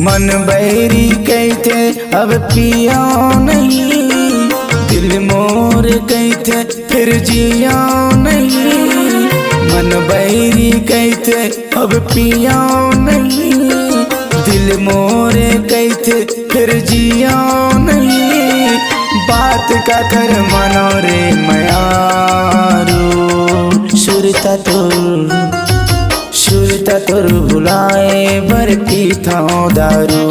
मन बैरी कहते अब पिया नहीं, दिल मोर कहते फिर जिया नहीं। मन बैरी कहते अब पिया नहीं, दिल मोर कहते फिर जिया नहीं। बात का कर मनो रे मयारू, सुरता तुर भुलाए बर पीता दारू,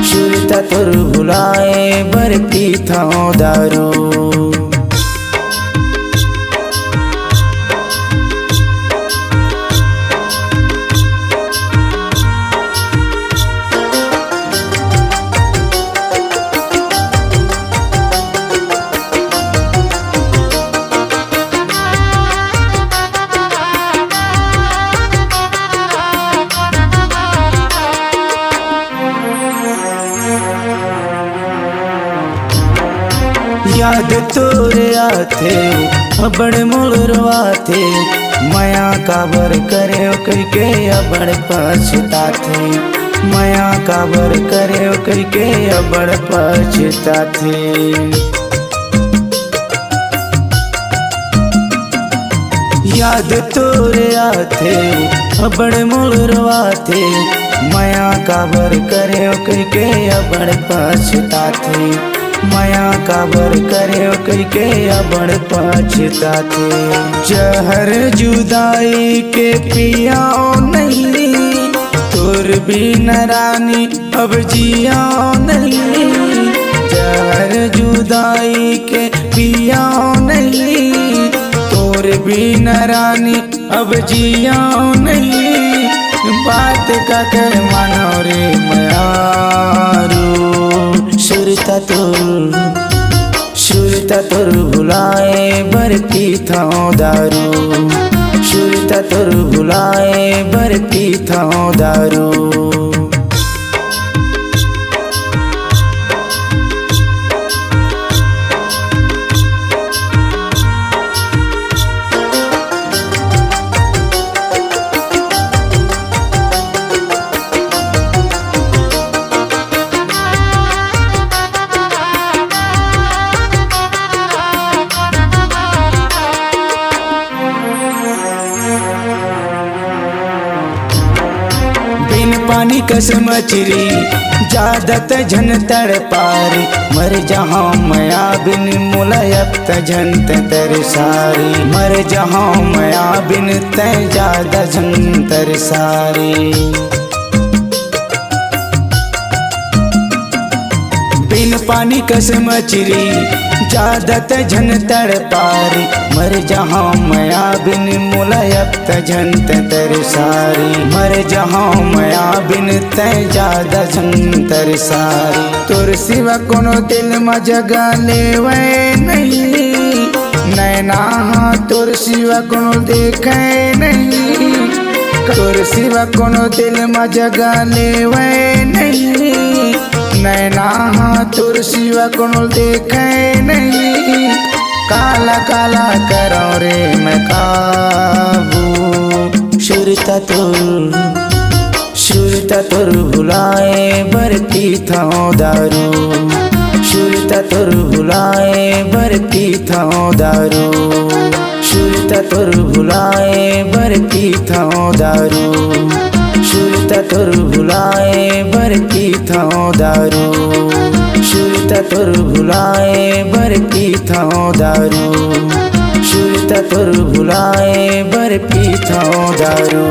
सुरता तुर भुलाए बर पीता दारू। याद तोरे आते बड़े मुलरवाते, माया काबर करे करके बड़ पछताते, माया काबर करे करके बड़ पछताते। याद तोरे आते बड़े मुलरवाते, माया काबर करे करके बड़ पछताते, माया काबर करे करके बड़ पछताते। जहर जुदाई के पिया नहीं, तोर बिन रानी अब जिया नहीं। जहर जुदाई के पिया नहीं, तोर बिन रानी अब जिया नहीं। बात का कर मानो रे मयारू, सुरता तुर भुलाए बर पीता दारू, सुरता तुर भुलाए बर पीता दारू। पानी कस मछरी जादत झन तड़ पारी, मर जहाँ मया बिन मुलायत झन तरसारी, मर जहाँ मया बिन तय ज्यादा झन तरसारी। बिन पानी कस मछरी जादत झन तड़ पारी, मर जहाँ मया बिन मुलायत झन तरसारी, मर जहाँ मया बिन तय ज्यादा झन तरसारी। तोर सिवा कोनो दिल में जगह लेवे नहीं, नैना तोर सिवा कोनो देखे नहीं। तोर सिवा कोनो दिल में जगह लेवे नहीं, नैना तोर सिवा कोनो देखे नहीं। काला काला करो रे मैं काबू, सुरता तुर भुलाए बर पीता दारू, सुरता तुर भुलाए बर पीता दारू, सुरता तुर भुलाए बर पीता दारू, सुरता तुर भुलाए बर पीता दारू, सुरता तुर भुलाए बर पीता दारू, सुरता तुर भुलाए बर पीता दारू।